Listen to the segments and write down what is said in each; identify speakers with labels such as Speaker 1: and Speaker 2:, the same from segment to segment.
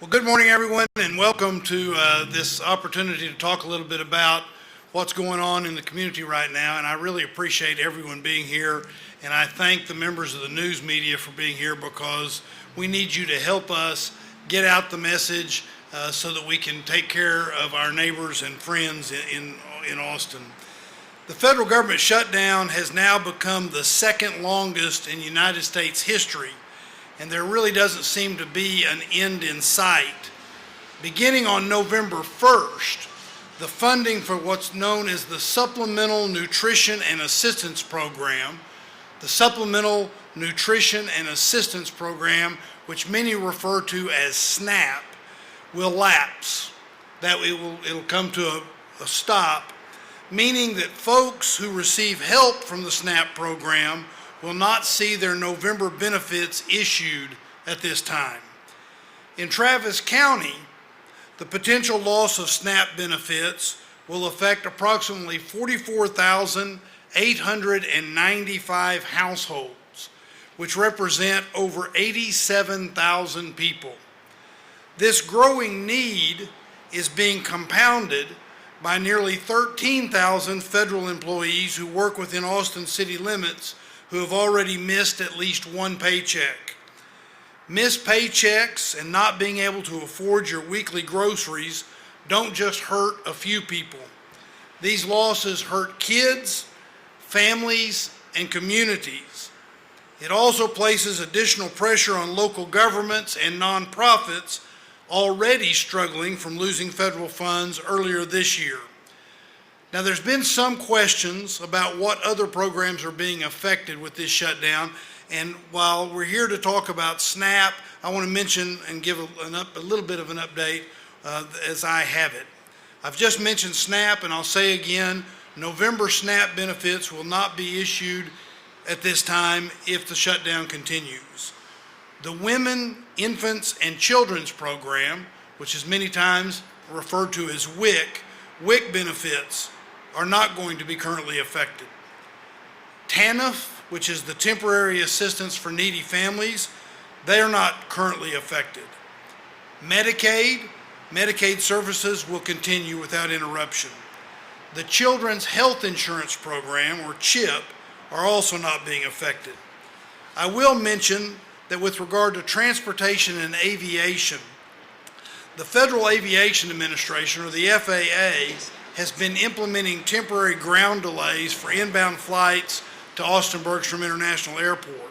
Speaker 1: Well, good morning, everyone, and welcome to this opportunity to talk a little bit about what's going on in the community right now. And I really appreciate everyone being here, and I thank the members of the news media for being here because we need you to help us get out the message so that we can take care of our neighbors and friends in Austin. The federal government shutdown has now become the second longest in United States history, and there really doesn't seem to be an end in sight. Beginning on November 1st, the funding for what's known as the Supplemental Nutrition and Assistance Program, the Supplemental Nutrition and Assistance Program, which many refer to as SNAP, will lapse. It'll come to a stop, meaning that folks who receive help from the SNAP program will not see their November benefits issued at this time. In Travis County, the potential loss of SNAP benefits will affect approximately 44,895 households, which represent over 87,000 people. This growing need is being compounded by nearly 13,000 federal employees who work within Austin city limits who have already missed at least one paycheck. Missed paychecks and not being able to afford your weekly groceries don't just hurt a few people. These losses hurt kids, families, and communities. It also places additional pressure on local governments and nonprofits already struggling from losing federal funds earlier this year. Now, there's been some questions about what other programs are being affected with this shutdown, and while we're here to talk about SNAP, I want to mention and give a little bit of an update as I have it. I've just mentioned SNAP, and I'll say again, November SNAP benefits will not be issued at this time if the shutdown continues. The Women, Infants, and Children's Program, which is many times referred to as WIC benefits are not going to be currently affected. TANF, which is the Temporary Assistance for Needy Families, they are not currently affected. Medicaid services will continue without interruption. The Children's Health Insurance Program, or CHIP, are also not being affected. I will mention that with regard to transportation and aviation, the Federal Aviation Administration, or the FAA, has been implementing temporary ground delays for inbound flights to Austin Bergstrom International Airport.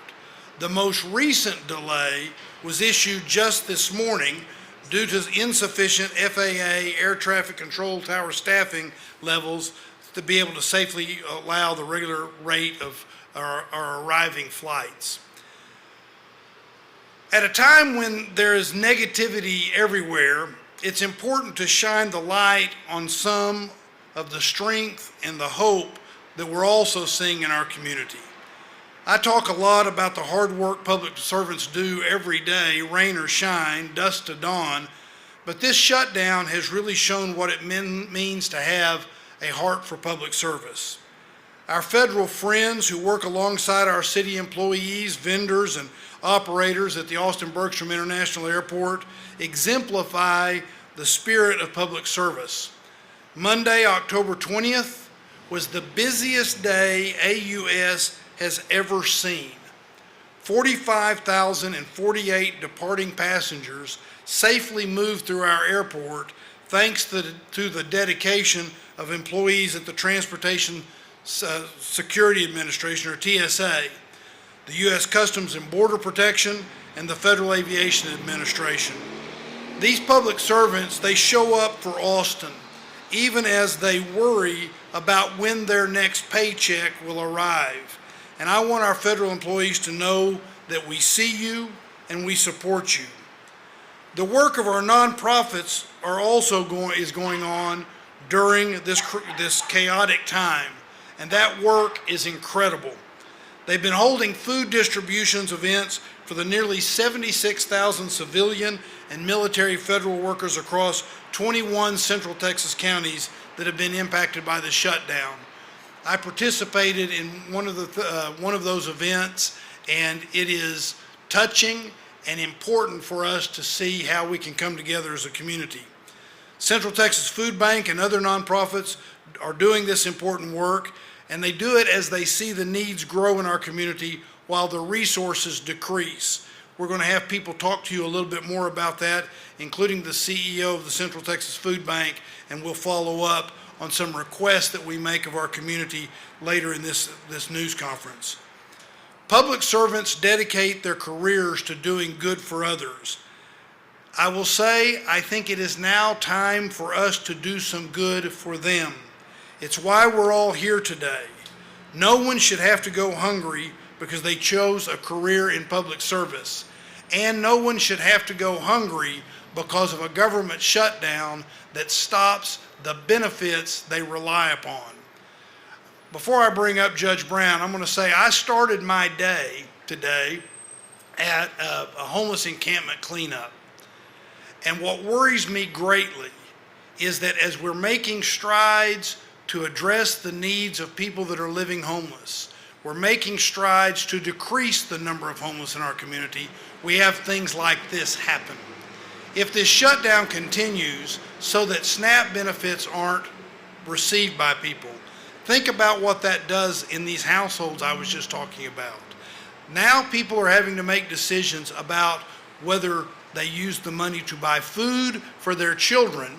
Speaker 1: The most recent delay was issued just this morning due to insufficient FAA air traffic control tower staffing levels to be able to safely allow the regular rate of our arriving flights. At a time when there is negativity everywhere, it's important to shine the light on some of the strength and the hope that we're also seeing in our community. I talk a lot about the hard work public servants do every day, rain or shine, dusk to dawn, but this shutdown has really shown what it means to have a heart for public service. Our federal friends who work alongside our city employees, vendors, and operators at the Austin Bergstrom International Airport exemplify the spirit of public service. Monday, October 20th, was the busiest day AUS has ever seen. 45,048 departing passengers safely moved through our airport thanks to the dedication of employees at the Transportation Security Administration, or TSA, the U.S. Customs and Border Protection, and the Federal Aviation Administration. These public servants, they show up for Austin, even as they worry about when their next paycheck will arrive. And I want our federal employees to know that we see you and we support you. The work of our nonprofits is going on during this chaotic time, and that work is incredible. They've been holding food distributions events for the nearly 76,000 civilian and military federal workers across 21 Central Texas counties that have been impacted by the shutdown. I participated in one of those events, and it is touching and important for us to see how we can come together as a community. Central Texas Food Bank and other nonprofits are doing this important work, and they do it as they see the needs grow in our community while the resources decrease. We're going to have people talk to you a little bit more about that, including the CEO of the Central Texas Food Bank, and we'll follow up on some requests that we make of our community later in this news conference. Public servants dedicate their careers to doing good for others. I will say, I think it is now time for us to do some good for them. It's why we're all here today. No one should have to go hungry because they chose a career in public service. And no one should have to go hungry because of a government shutdown that stops the benefits they rely upon. Before I bring up Judge Brown, I'm going to say I started my day today at a homeless encampment cleanup. And what worries me greatly is that as we're making strides to address the needs of people that are living homeless, we're making strides to decrease the number of homeless in our community, we have things like this happen. If this shutdown continues so that SNAP benefits aren't received by people, think about what that does in these households I was just talking about. Now people are having to make decisions about whether they use the money to buy food for their children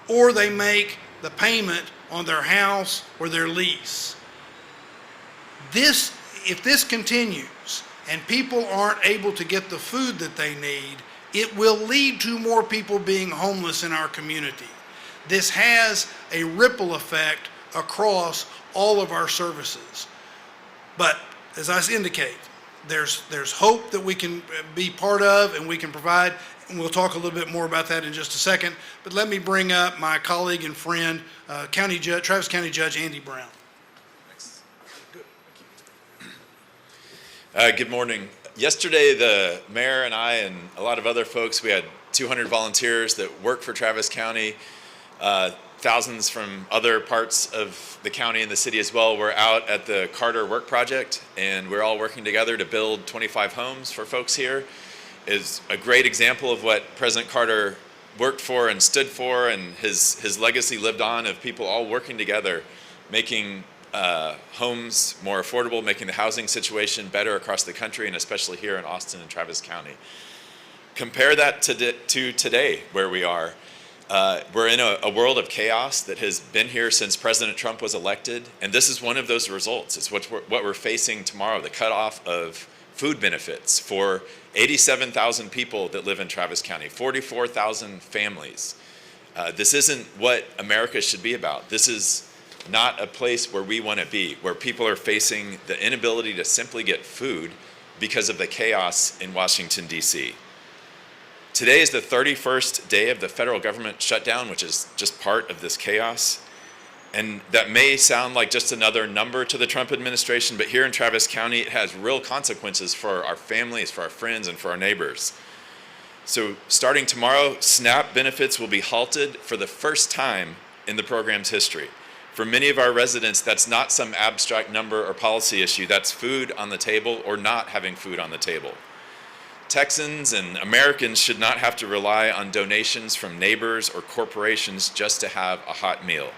Speaker 1: or they make the payment on their house or their lease. If this continues and people aren't able to get the food that they need, it will lead to more people being homeless in our community. This has a ripple effect across all of our services. But as I indicate, there's hope that we can be part of and we can provide, and we'll talk a little bit more about that in just a second. But let me bring up my colleague and friend, Travis County Judge Andy Brown.
Speaker 2: Thanks. Good. Thank you. Good morning. Yesterday, the mayor and I and a lot of other folks, we had 200 volunteers that work for Travis County, thousands from other parts of the county and the city as well. We're out at the Carter Work Project, and we're all working together to build 25 homes for folks here. It's a great example of what President Carter worked for and stood for, and his legacy lived on of people all working together, making homes more affordable, making the housing situation better across the country, and especially here in Austin and Travis County. Compare that to today, where we are. We're in a world of chaos that has been here since President Trump was elected, and this is one of those results. It's what we're facing tomorrow, the cutoff of food benefits for 87,000 people that live in Travis County, 44,000 families. This isn't what America should be about. This is not a place where we want to be, where people are facing the inability to simply get food because of the chaos in Washington, D.C. Today is the 31st day of the federal government shutdown, which is just part of this chaos. And that may sound like just another number to the Trump administration, but here in Travis County, it has real consequences for our families, for our friends, and for our neighbors. So starting tomorrow, SNAP benefits will be halted for the first time in the program's history. For many of our residents, that's not some abstract number or policy issue. That's food on the table or not having food on the table. Texans and Americans should not have to rely on donations from neighbors or corporations just to have a hot meal.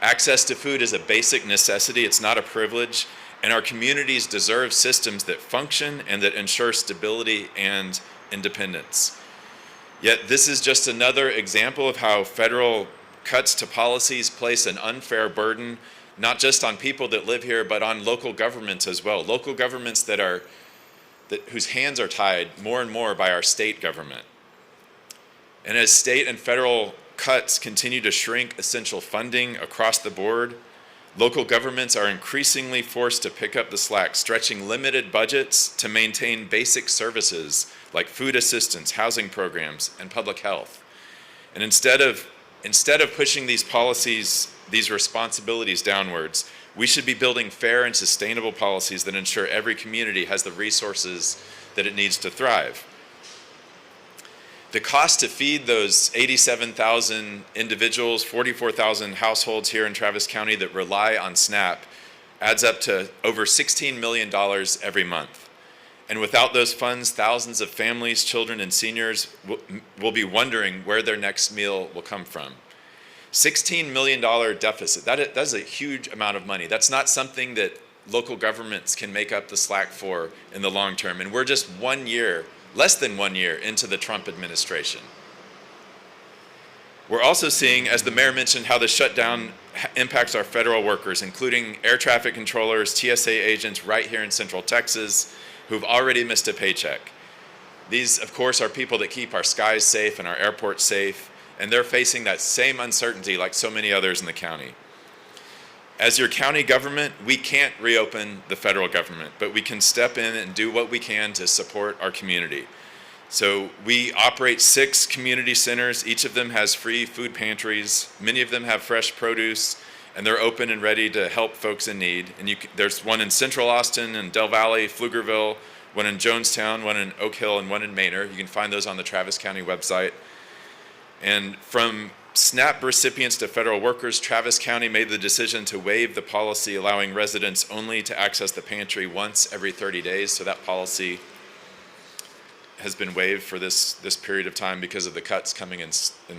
Speaker 2: Access to food is a basic necessity. It's not a privilege. And our communities deserve systems that function and that ensure stability and independence. Yet this is just another example of how federal cuts to policies place an unfair burden, not just on people that live here, but on local governments as well. Local governments whose hands are tied more and more by our state government. And as state and federal cuts continue to shrink essential funding across the board, local governments are increasingly forced to pick up the slack, stretching limited budgets to maintain basic services like food assistance, housing programs, and public health. And instead of pushing these policies, these responsibilities downwards, we should be building fair and sustainable policies that ensure every community has the resources that it needs to thrive. The cost to feed those 87,000 individuals, 44,000 households here in Travis County that rely on SNAP adds up to over $16 million every month. And without those funds, thousands of families, children, and seniors will be wondering where their next meal will come from. $16 million deficit, that's a huge amount of money. That's not something that local governments can make up the slack for in the long term. And we're just 1 year, less than 1 year into the Trump administration. We're also seeing, as the mayor mentioned, how the shutdown impacts our federal workers, including air traffic controllers, TSA agents right here in Central Texas, who've already missed a paycheck. These, of course, are people that keep our skies safe and our airports safe, and they're facing that same uncertainty like so many others in the county. As your county government, we can't reopen the federal government, but we can step in and do what we can to support our community. So we operate 6 community centers. Each of them has free food pantries. Many of them have fresh produce, and they're open and ready to help folks in need. And there's one in Central Austin and Del Valle, Pflugerville, one in Jonestown, one in Oak Hill, and one in Manor. You can find those on the Travis County website. And from SNAP recipients to federal workers, Travis County made the decision to waive the policy allowing residents only to access the pantry once every 30 days. So that policy has been waived for this period of time because of the cuts coming in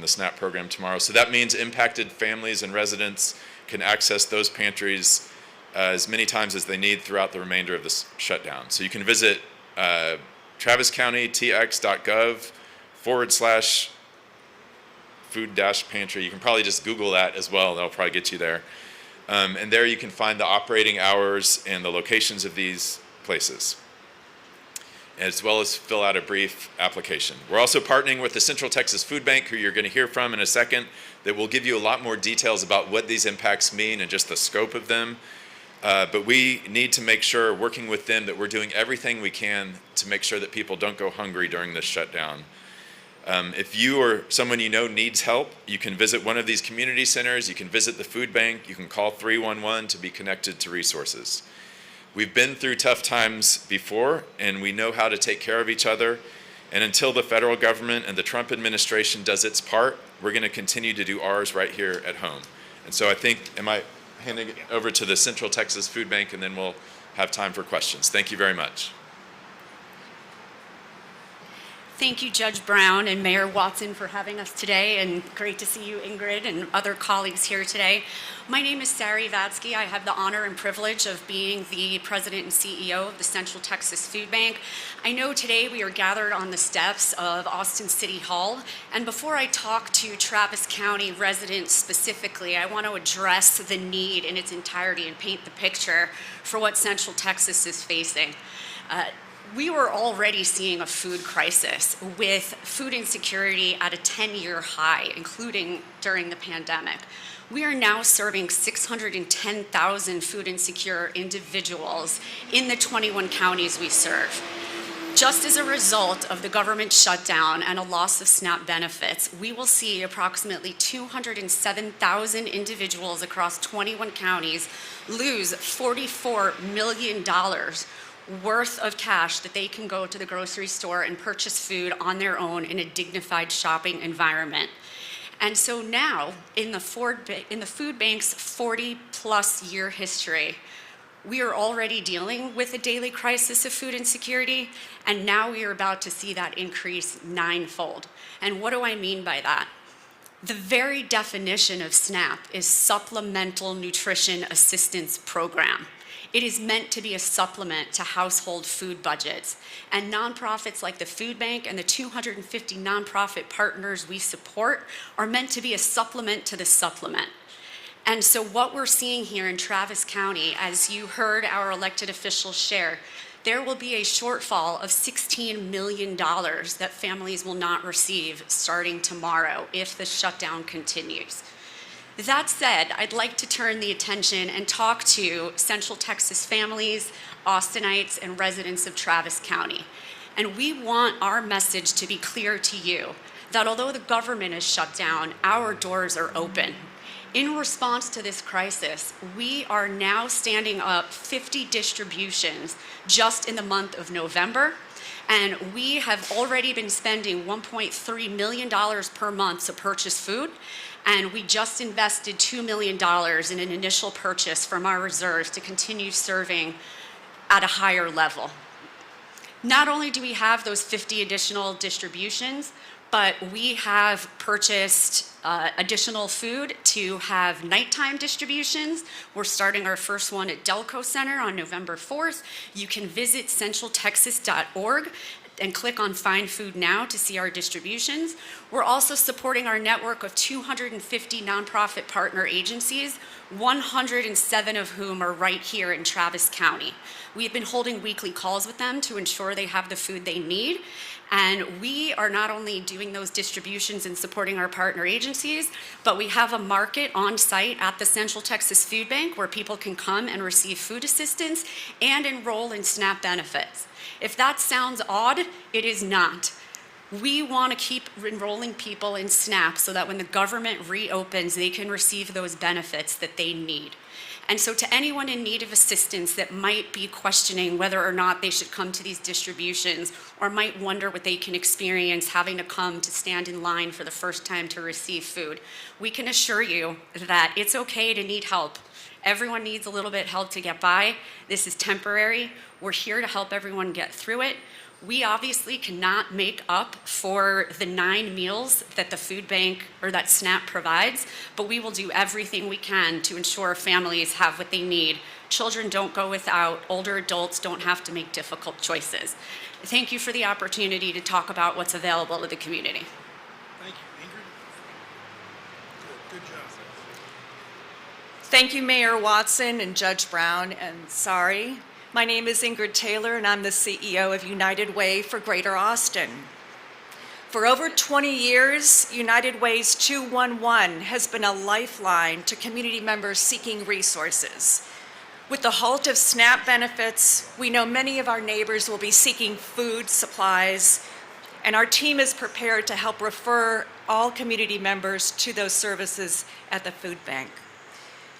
Speaker 2: the SNAP program tomorrow. So that means impacted families and residents can access those pantries as many times as they need throughout the remainder of this shutdown. So you can visit traviscountytx.gov/food-pantry. You can probably just Google that as well. That'll probably get you there. And there you can find the operating hours and the locations of these places, as well as fill out a brief application. We're also partnering with the Central Texas Food Bank, who you're going to hear from in a second, that will give you a lot more details about what these impacts mean and just the scope of them. But we need to make sure, working with them, that we're doing everything we can to make sure that people don't go hungry during this shutdown. If you or someone you know needs help, you can visit one of these community centers, you can visit the food bank, you can call 311 to be connected to resources. We've been through tough times before, and we know how to take care of each other. And until the federal government and the Trump administration does its part, we're going to continue to do ours right here at home. And so I think, am I handing it over to the Central Texas Food Bank, and then we'll have time for questions. Thank you very much.
Speaker 3: Thank you, Judge Brown and Mayor Watson, for having us today, and great to see you, Ingrid, and other colleagues here today. My name is Sari Vatsky. I have the honor and privilege of being the president and CEO of the Central Texas Food Bank. I know today we are gathered on the steps of Austin City Hall, and before I talk to Travis County residents specifically, I want to address the need in its entirety and paint the picture for what Central Texas is facing. We were already seeing a food crisis with food insecurity at a 10-year high, including during the pandemic. We are now serving 610,000 food insecure individuals in the 21 counties we serve. Just as a result of the government shutdown and a loss of SNAP benefits, we will see approximately 207,000 individuals across 21 counties lose $44 million worth of cash that they can go to the grocery store and purchase food on their own in a dignified shopping environment. And so now, in the food bank's 40-plus year history, we are already dealing with a daily crisis of food insecurity, and now we are about to see that increase 9-fold. And what do I mean by that? The very definition of SNAP is Supplemental Nutrition Assistance Program. It is meant to be a supplement to household food budgets. And nonprofits like the Food Bank and the 250 nonprofit partners we support are meant to be a supplement to the supplement. And so what we're seeing here in Travis County, as you heard our elected officials share, there will be a shortfall of $16 million that families will not receive starting tomorrow if the shutdown continues. That said, I'd like to turn the attention and talk to Central Texas families, Austinites, and residents of Travis County. And we want our message to be clear to you that although the government is shut down, our doors are open. In response to this crisis, we are now standing up 50 distributions just in the month of November. And we have already been spending $1.3 million per month to purchase food. And we just invested $2 million in an initial purchase from our reserves to continue serving at a higher level. Not only do we have those 50 additional distributions, but we have purchased additional food to have nighttime distributions. We're starting our first one at Delco Center on November 4th. You can visit centraltexas.org and click on Find Food Now to see our distributions. We're also supporting our network of 250 nonprofit partner agencies, 107 of whom are right here in Travis County. We've been holding weekly calls with them to ensure they have the food they need. And we are not only doing those distributions and supporting our partner agencies, but we have a market on site at the Central Texas Food Bank where people can come and receive food assistance and enroll in SNAP benefits. If that sounds odd, it is not. We want to keep enrolling people in SNAP so that when the government reopens, they can receive those benefits that they need. And so to anyone in need of assistance that might be questioning whether or not they should come to these distributions or might wonder what they can experience having to come to stand in line for the first time to receive food, we can assure you that it's okay to need help. Everyone needs a little bit of help to get by. This is temporary. We're here to help everyone get through it. We obviously cannot make up for the 9 meals that the food bank or that SNAP provides, but we will do everything we can to ensure families have what they need. Children don't go without, older adults don't have to make difficult choices. Thank you for the opportunity to talk about what's available to the community.
Speaker 1: Thank you. Ingrid? Good job.
Speaker 4: Thank you, Mayor Watson and Judge Brown, and sorry. My name is Ingrid Taylor, and I'm the CEO of United Way for Greater Austin. For over 20 years, United Way's 211 has been a lifeline to community members seeking resources. With the halt of SNAP benefits, we know many of our neighbors will be seeking food supplies, and our team is prepared to help refer all community members to those services at the food bank.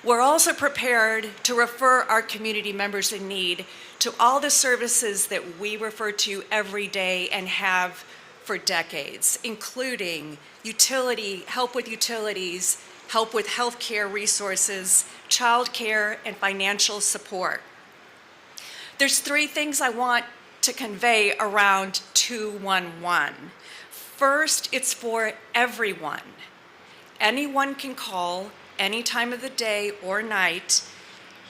Speaker 4: We're also prepared to refer our community members in need to all the services that we refer to every day and have for decades, including help with utilities, help with healthcare resources, childcare, and financial support. There's 3 things I want to convey around 211. First, it's for everyone. Anyone can call any time of the day or night.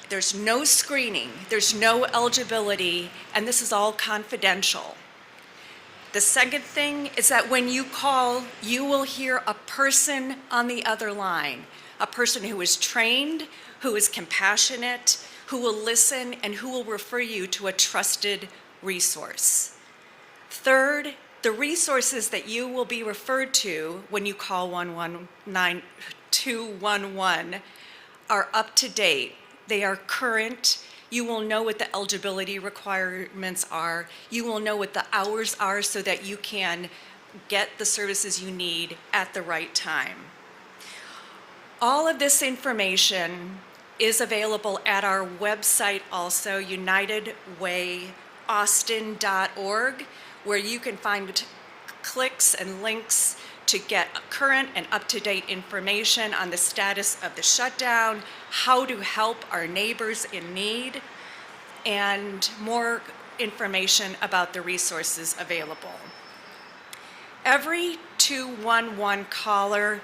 Speaker 4: There's no screening, there's no eligibility, and this is all confidential. The second thing is that when you call, you will hear a person on the other line, a person who is trained, who is compassionate, who will listen, and who will refer you to a trusted resource. Third, the resources that you will be referred to when you call 211 are up to date. They are current. You will know what the eligibility requirements are. You will know what the hours are so that you can get the services you need at the right time. All of this information is available at our website also, unitedwayaustin.org, where you can find clicks and links to get current and up-to-date information on the status of the shutdown, how to help our neighbors in need, and more information about the resources available. Every 211 caller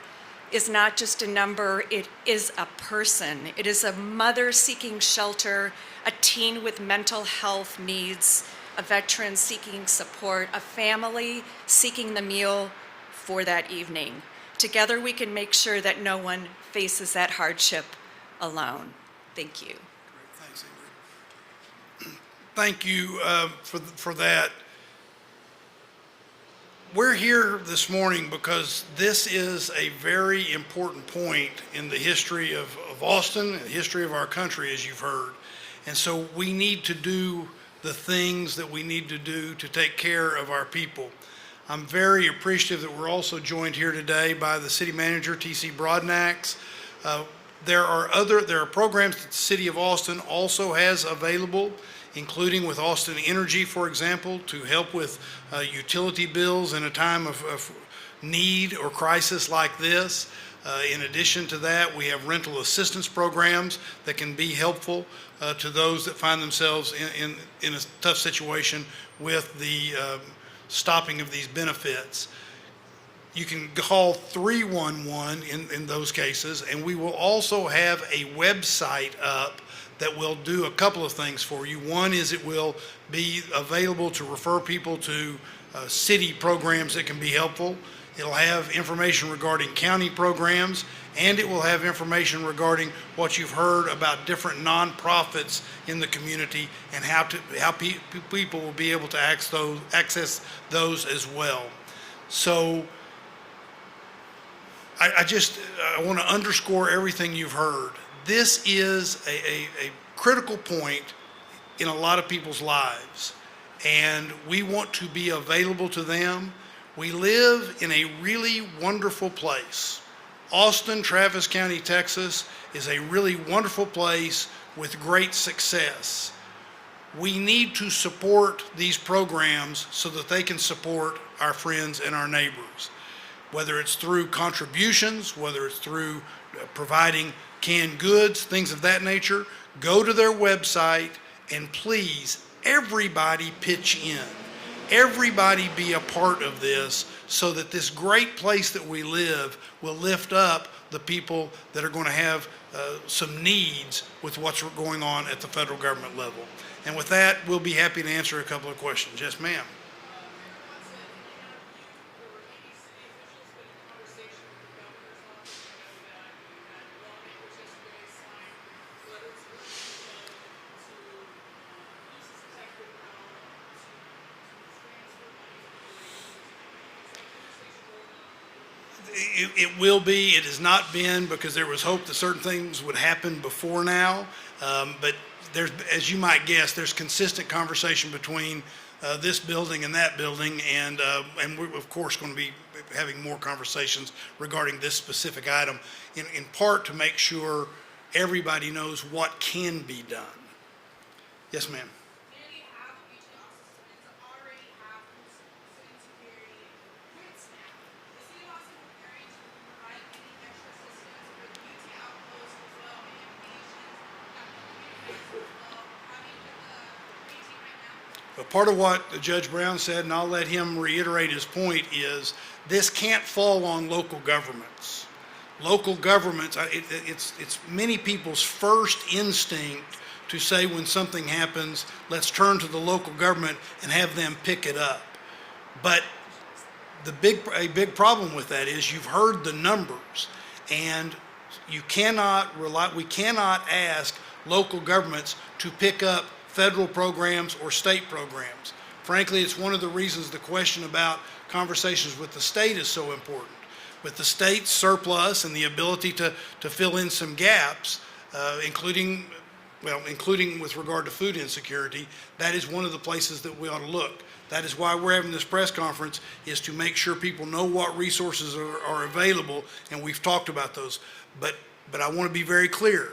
Speaker 4: is not just a number, it is a person. It is a mother seeking shelter, a teen with mental health needs, a veteran seeking support, a family seeking the meal for that evening. Together we can make sure that no one faces that hardship alone. Thank you.
Speaker 1: Great. Thanks, Ingrid. Thank you for that. We're here this morning because this is a very important point in the history of Austin, the history of our country, as you've heard. And so we need to do the things that we need to do to take care of our people. I'm very appreciative that we're also joined here today by the city manager, T.C. Broadnax. There are programs that the city of Austin also has available, including with Austin Energy, for example, to help with utility bills in a time of need or crisis like this. In addition to that, we have rental assistance programs that can be helpful to those that find themselves in a tough situation with the stopping of these benefits. You can call 311 in those cases, and we will also have a website up that will do a couple of things for you. One is it will be available to refer people to city programs that can be helpful. It'll have information regarding county programs, and it will have information regarding what you've heard about different nonprofits in the community and how people will be able to access those as well. So I want to underscore everything you've heard. This is a critical point in a lot of people's lives, and we want to be available to them. We live in a really wonderful place. Austin, Travis County, Texas is a really wonderful place with great success. We need to support these programs so that they can support our friends and our neighbors, whether it's through contributions, whether it's through providing canned goods, things of that nature. Go to their website and please, everybody pitch in. Everybody be a part of this so that this great place that we live will lift up the people that are going to have some needs with what's going on at the federal government level. And with that, we'll be happy to answer a couple of questions. Yes, ma'am. It will be. It has not been, because there was hope that certain things would happen before now. But there's, as you might guess, there's consistent conversation between this building and that building, and we're of course going to be having more conversations regarding this specific item, in part to make sure everybody knows what can be done. Yes, ma'am. But part of what Judge Brown said, and I'll let him reiterate his point, is this can't fall on local governments. Local governments, it's many people's first instinct to say when something happens, let's turn to the local government and have them pick it up. But a big problem with that is you've heard the numbers, and we cannot ask local governments to pick up federal programs or state programs. Frankly, it's one of the reasons the question about conversations with the state is so important. With the state's surplus and the ability to fill in some gaps, including with regard to food insecurity, that is one of the places that we ought to look. That is why we're having this press conference, is to make sure people know what resources are available, and we've talked about those. But I want to be very clear.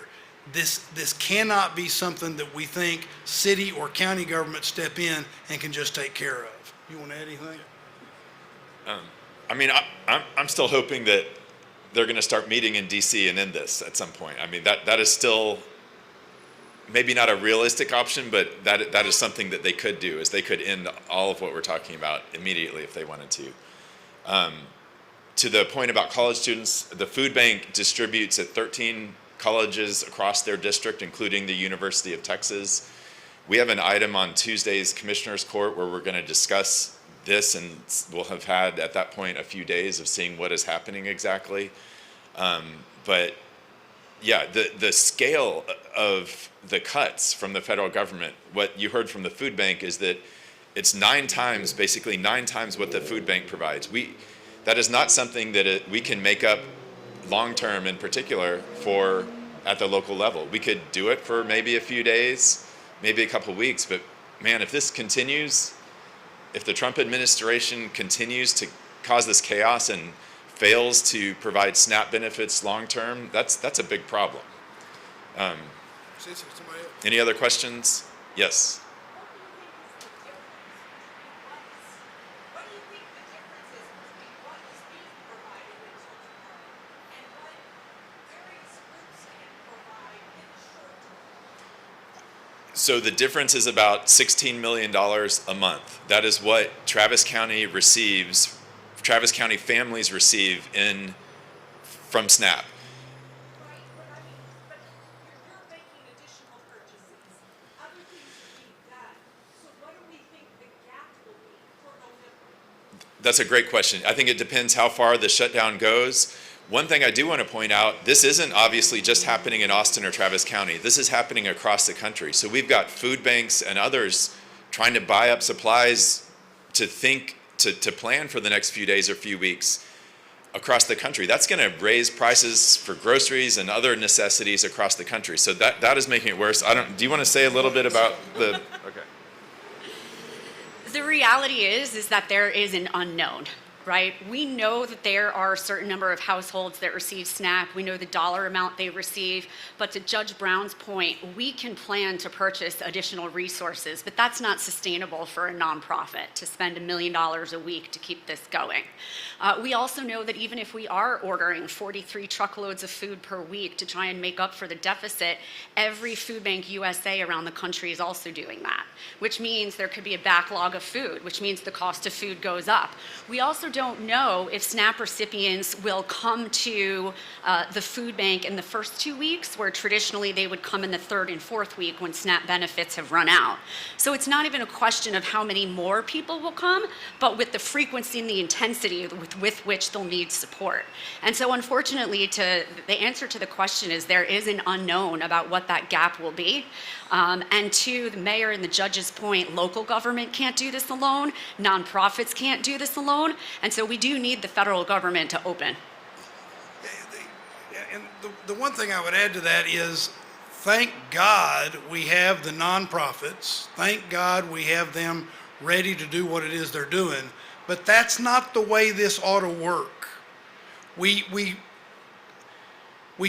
Speaker 1: This cannot be something that we think city or county government step in and can just take care of. You want to add anything?
Speaker 2: I mean, I'm still hoping that they're going to start meeting in DC and end this at some point. I mean, that is still maybe not a realistic option, but that is something that they could do, is they could end all of what we're talking about immediately if they wanted to. To the point about college students, the food bank distributes at 13 colleges across their district, including the University of Texas. We have an item on Tuesday's Commissioner's Court where we're going to discuss this, and we'll have had at that point a few days of seeing what is happening exactly. But yeah, the scale of the cuts from the federal government, what you heard from the food bank is that it's basically nine times what the food bank provides. That is not something that we can make up long-term in particular for at the local level. We could do it for maybe a few days, maybe a couple weeks, but man, if this continues, if the Trump administration continues to cause this chaos and fails to provide SNAP benefits long-term, that's a big problem. Any other questions? Yes. So the difference is about $16 million a month. That is what Travis County receives, Travis County families receive from SNAP. That's a great question. I think it depends how far the shutdown goes. One thing I do want to point out, this isn't obviously just happening in Austin or Travis County. This is happening across the country. So we've got food banks and others trying to buy up supplies to plan for the next few days or few weeks across the country. That's going to raise prices for groceries and other necessities across the country. So that is making it worse. Do you want to say a little bit about the... Okay.
Speaker 3: The reality is that there is an unknown, right? We know that there are a certain number of households that receive SNAP. We know the dollar amount they receive. But to Judge Brown's point, we can plan to purchase additional resources, but that's not sustainable for a nonprofit to spend $1 million a week to keep this going. We also know that even if we are ordering 43 truckloads of food per week to try and make up for the deficit, every food bank USA around the country is also doing that, which means there could be a backlog of food, which means the cost of food goes up. We also don't know if SNAP recipients will come to the food bank in the first 2 weeks, where traditionally they would come in the third and fourth week when SNAP benefits have run out. So it's not even a question of how many more people will come, but with the frequency and the intensity with which they'll need support. And so unfortunately, the answer to the question is there is an unknown about what that gap will be. And to the mayor and the judge's point, local government can't do this alone, nonprofits can't do this alone, and so we do need the federal government to open.
Speaker 1: And the one thing I would add to that is, thank God we have the nonprofits. Thank God we have them ready to do what it is they're doing. But that's not the way this ought to work. We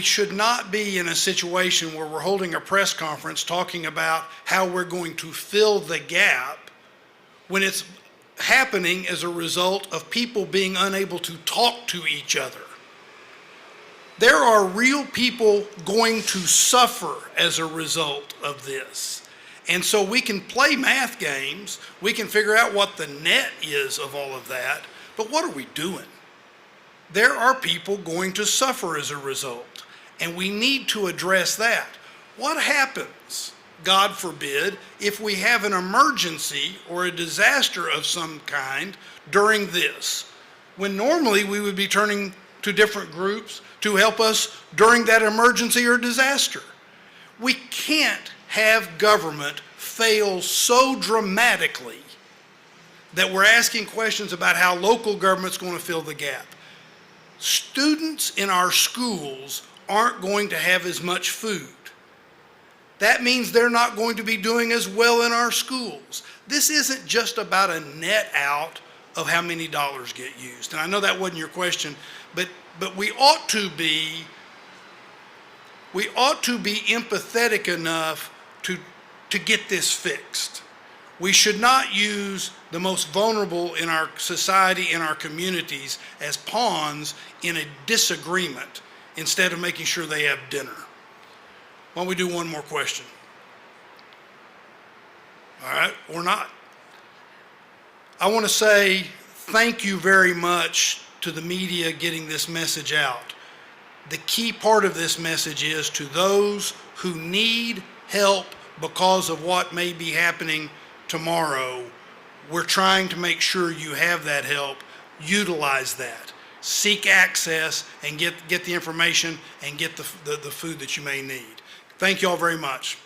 Speaker 1: should not be in a situation where we're holding a press conference talking about how we're going to fill the gap when it's happening as a result of people being unable to talk to each other. There are real people going to suffer as a result of this. And so we can play math games, we can figure out what the net is of all of that, but what are we doing? There are people going to suffer as a result, and we need to address that. What happens, God forbid, if we have an emergency or a disaster of some kind during this, when normally we would be turning to different groups to help us during that emergency or disaster? We can't have government fail so dramatically that we're asking questions about how local government's going to fill the gap. Students in our schools aren't going to have as much food. That means they're not going to be doing as well in our schools. This isn't just about a net out of how many dollars get used. And I know that wasn't your question, but we ought to be empathetic enough to get this fixed. We should not use the most vulnerable in our society, in our communities, as pawns in a disagreement instead of making sure they have dinner. Why don't we do one more question? All right, or not. I want to say thank you very much to the media getting this message out. The key part of this message is to those who need help because of what may be happening tomorrow. We're trying to make sure you have that help. Utilize that. Seek access and get the information and get the food that you may need. Thank you all very much.